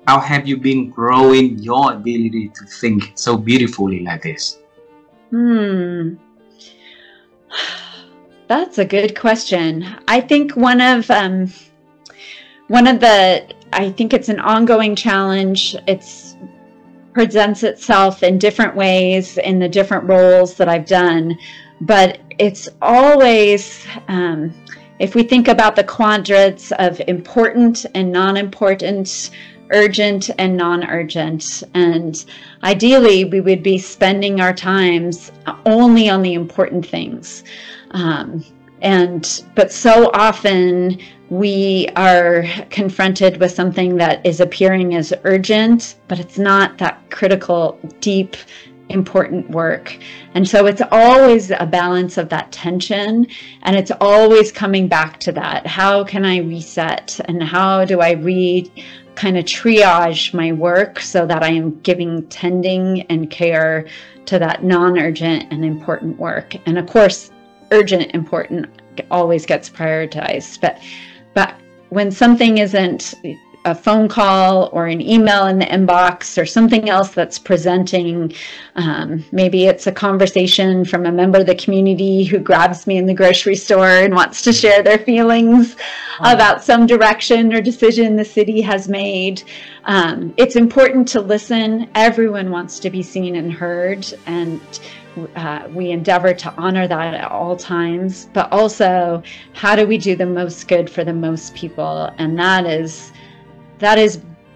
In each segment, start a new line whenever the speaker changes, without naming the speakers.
How have you been growing your ability to think so beautifully like this?
That's a good question. I think I think it's an ongoing challenge. It's presents itself in different ways in the different roles that I've done, but it's always, if we think about the quadrants of important and non-important, urgent and non-urgent, and ideally we would be spending our times only on the important things. But so often we are confronted with something that is appearing as urgent, but it's not that critical, deep, important work. And so it's always a balance of that tension, and it's always coming back to that. How can I reset, and how do I kind of triage my work so that I am giving tending and care to that non-urgent and important work? And of course, urgent, important always gets prioritized. But when something isn't a phone call or an email in the inbox or something else that's presenting, maybe it's a conversation from a member of the community who grabs me in the grocery store and wants to share their feelings about some direction or decision the city has made. It's important to listen. Everyone wants to be seen and heard, and we endeavor to honor that at all times. But also, how do we do the most good for the most people? And that is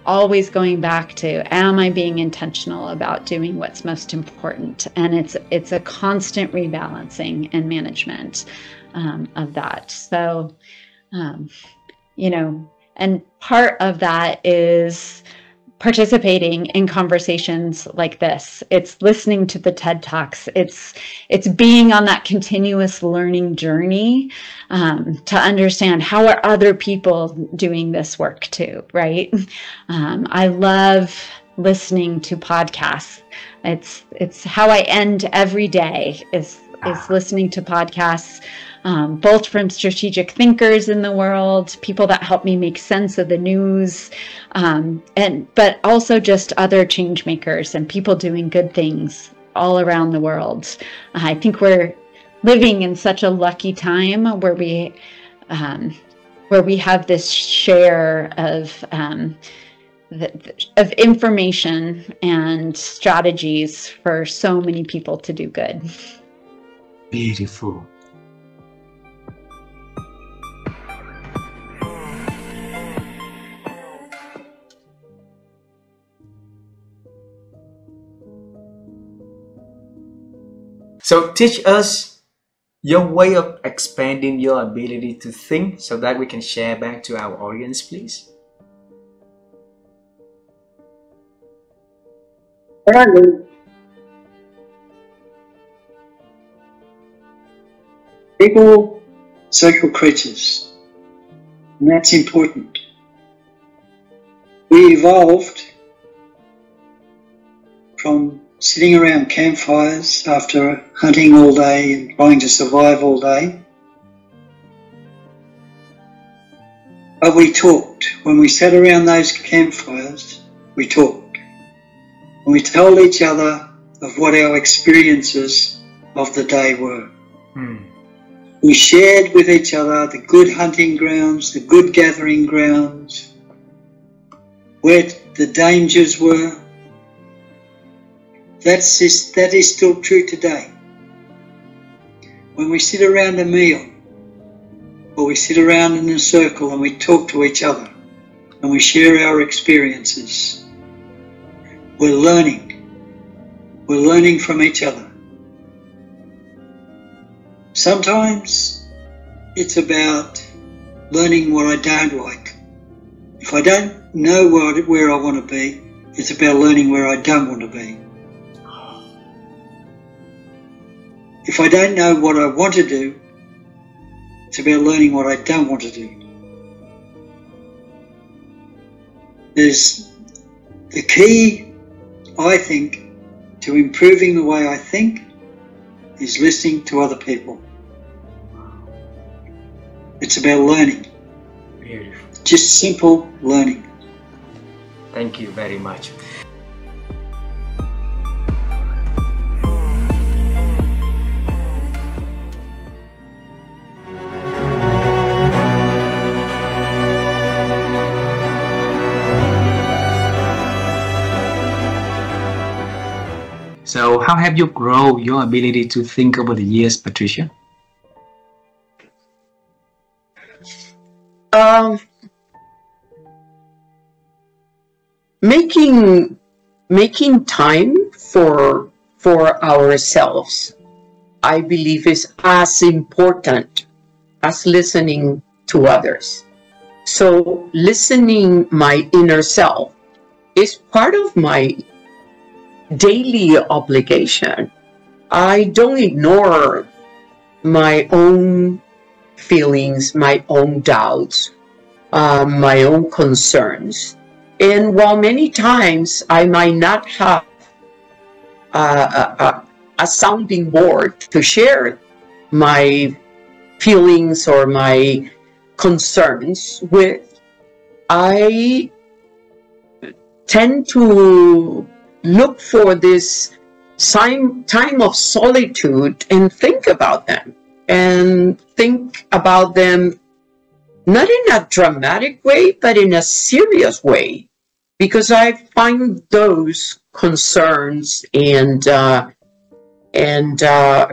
always going back to, am I being intentional about doing what's most important? And it's a constant rebalancing and management of that. So, and part of that is participating in conversations like this. It's listening to the TED Talks. It's being on that continuous learning journey to understand how are other people doing this work too, right? I love listening to podcasts. It's how I end every day is listening to podcasts. Both from strategic thinkers in the world, people that help me make sense of the news, but also just other change makers and people doing good things all around the world. I think we're living in such a lucky time where we have this share of information and strategies for so many people to do good.
Beautiful. So teach us your way of expanding your ability to think so that we can share back to our audience, please.
All right, Lund. People, social creatures, and that's important. We evolved from sitting around campfires after hunting all day and trying to survive all day. But we talked. When we sat around those campfires, we talked. And we told each other of what our experiences of the day were. We shared with each other the good hunting grounds, the good gathering grounds, where the dangers were. That is still true today. When we sit around a meal, or we sit around in a circle and we talk to each other, and we share our experiences, we're learning. We're learning from each other. Sometimes it's about learning what I don't like. If I don't know where I want to be, it's about learning where I don't want to be. If I don't know what I want to do, it's about learning what I don't want to do. There's the key, I think, to improving the way I think is listening to other people. It's about learning.
Beautiful.
Just simple learning.
Thank you very much. So how have you grown your ability to think over the years, Patricia?
Making time for ourselves, I believe, is as important as listening to others. So listening my inner self is part of my daily obligation. I don't ignore my own feelings, my own doubts, my own concerns. And while many times I might not have a sounding board to share my feelings or my concerns with, I tend to look for this time of solitude and think about them. And think about them not in a dramatic way, but in a serious way. Because I find those concerns and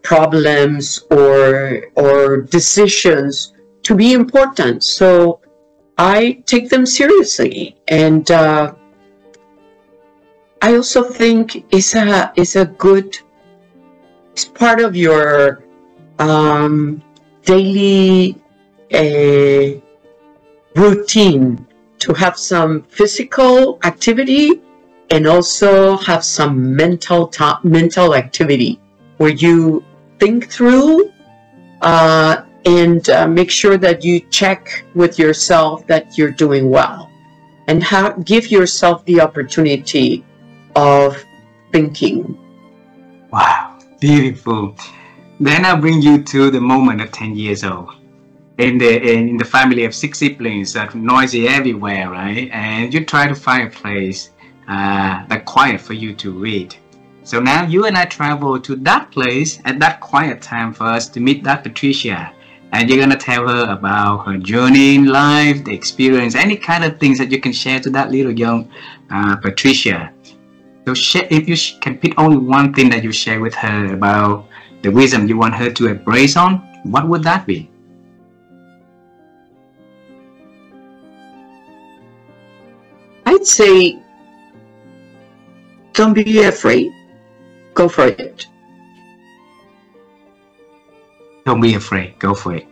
problems or decisions to be important. So I take them seriously. And I also think it's part of your daily routine to have some physical activity and also have some mental activity where you think through and make sure that you check with yourself that you're doing well, and give yourself the opportunity of thinking.
Wow, beautiful. Then I'll bring you to the moment of 10 years old. In the family of 6 siblings, that noisy everywhere, right? And you try to find a place that's quiet for you to read. So now you and I travel to that place at that quiet time for us to meet that Patricia. And you're gonna tell her about her journey in life, the experience, any kind of things that you can share to that little young Patricia. So if you can pick only one thing that you share with her about the wisdom you want her to embrace on, what would that be?
I'd say, don't be afraid. Go for it.
Don't be afraid. Go for it.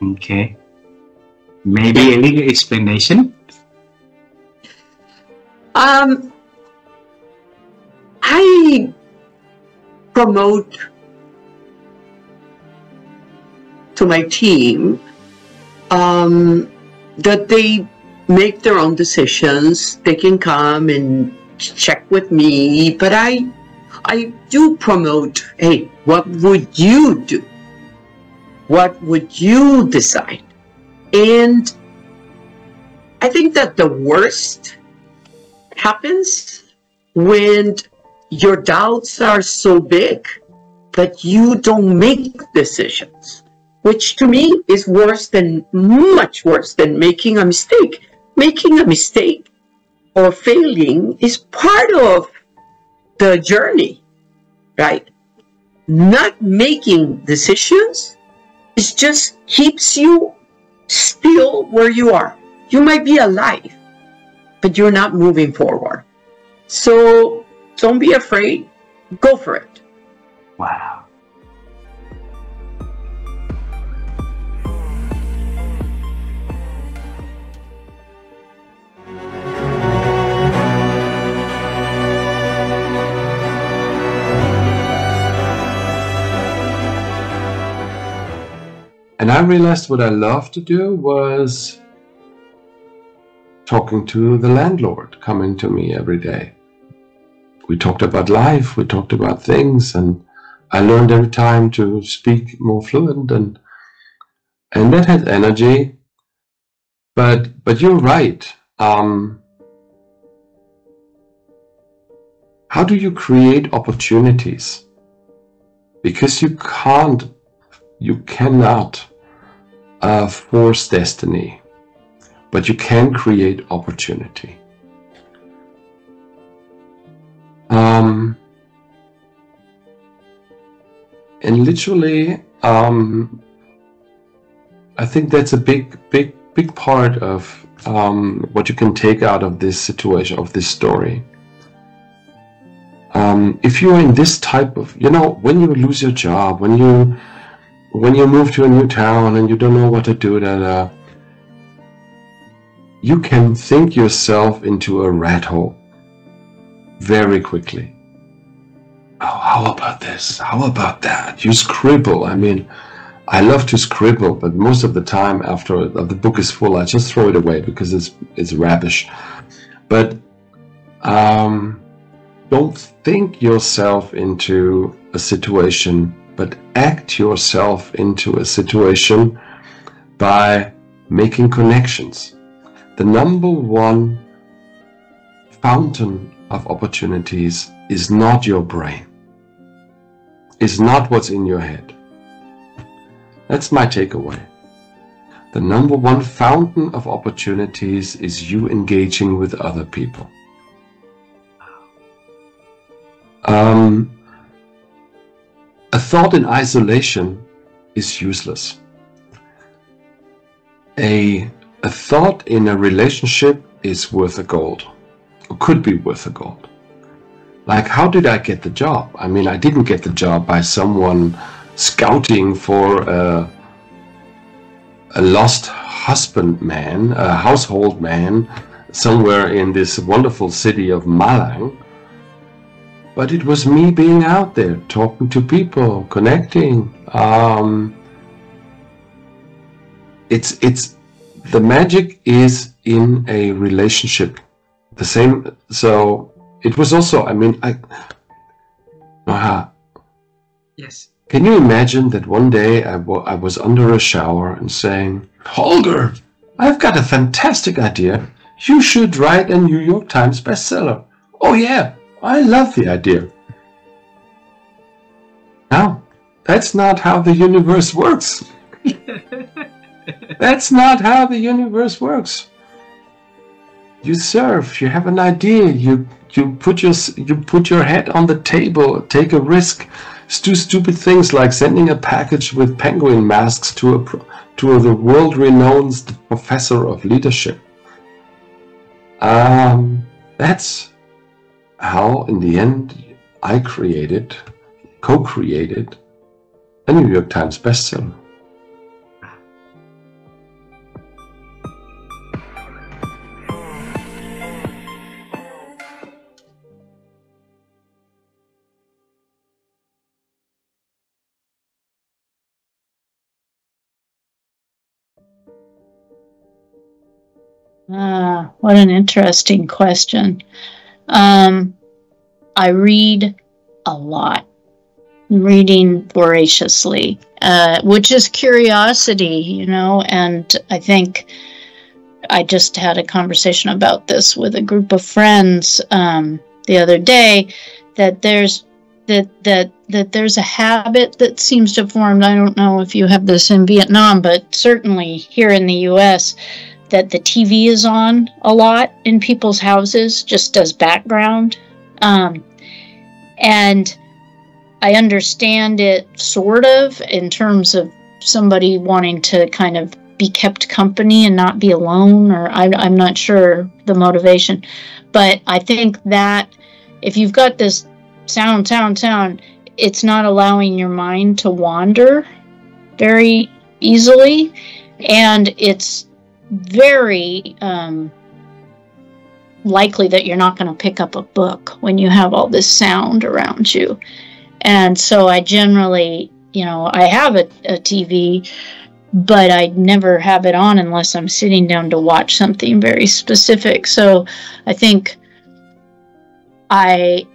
Okay. Maybe a little explanation?
I promote to my team that they make their own decisions. They can come and check with me, but I do promote, hey, what would you do? What would you decide? And I think that the worst happens when your doubts are so big that you don't make decisions, which to me is much worse than making a mistake. Making a mistake or failing is part of the journey, right? Not making decisions, it just keeps you still where you are. You might be alive, but you're not moving forward. So don't be afraid. Go for it.
Wow.
And I realized what I loved to do was talking to the landlord coming to me every day. We talked about life, we talked about things, and I learned every time to speak more fluent, and that has energy. But you're right. how do you create opportunities? Because you cannot force destiny, but you can create opportunity. And literally, I think that's a big part of what you can take out of this situation, of this story. If you're in this type of, when you lose your job, when you move to a new town and you don't know what to do, you can think yourself into a rat hole very quickly. Oh, how about this? How about that? You scribble. I mean, I love to scribble, but most of the time after the book is full, I just throw it away because it's rubbish. But don't think yourself into a situation, but act yourself into a situation by making connections. The number one fountain of opportunities is not your brain. It's not what's in your head. That's my takeaway. The number one fountain of opportunities is you engaging with other people. A thought in isolation is useless. A thought in a relationship is worth a gold, or could be worth a gold. Like, how did I get the job? I mean, I didn't get the job by someone scouting for a lost husband man, a household man, somewhere in this wonderful city of Malang. But it was me being out there, talking to people, connecting. The magic is in a relationship. The same. So it was also. I mean,
Yes.
Can you imagine that one day I was under a shower and saying, "Holger, I've got a fantastic idea. You should write a New York Times bestseller." Oh yeah. I love the idea. No, that's not how the universe works. That's not how the universe works. You serve, you have an idea, you put your head on the table, take a risk, do stupid things like sending a package with penguin masks to the world-renowned professor of leadership. That's how, in the end, I co-created a New York Times bestseller.
What an interesting question. I read a lot, reading voraciously, which is curiosity, and I think I just had a conversation about this with a group of friends the other day, that there's a habit that seems to have formed. I don't know if you have this in Vietnam, but certainly here in the US, that the TV is on a lot in people's houses, just as background. And I understand it sort of in terms of somebody wanting to kind of be kept company and not be alone, or I'm not sure the motivation. But I think that if you've got this sound, it's not allowing your mind to wander very easily. And it's very likely that you're not going to pick up a book when you have all this sound around you. And so I generally, I have a TV, but I never have it on unless I'm sitting down to watch something very specific. So I think I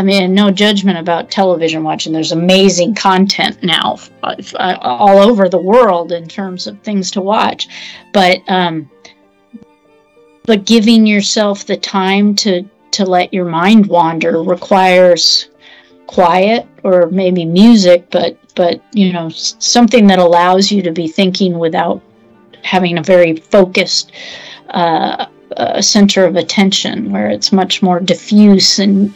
mean, no judgment about television watching. There's amazing content now all over the world in terms of things to watch. But but giving yourself the time to let your mind wander requires quiet, or maybe music, but you know, something that allows you to be thinking without having a very focused center of attention, where it's much more diffuse and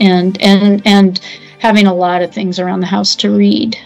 having a lot of things around the house to read.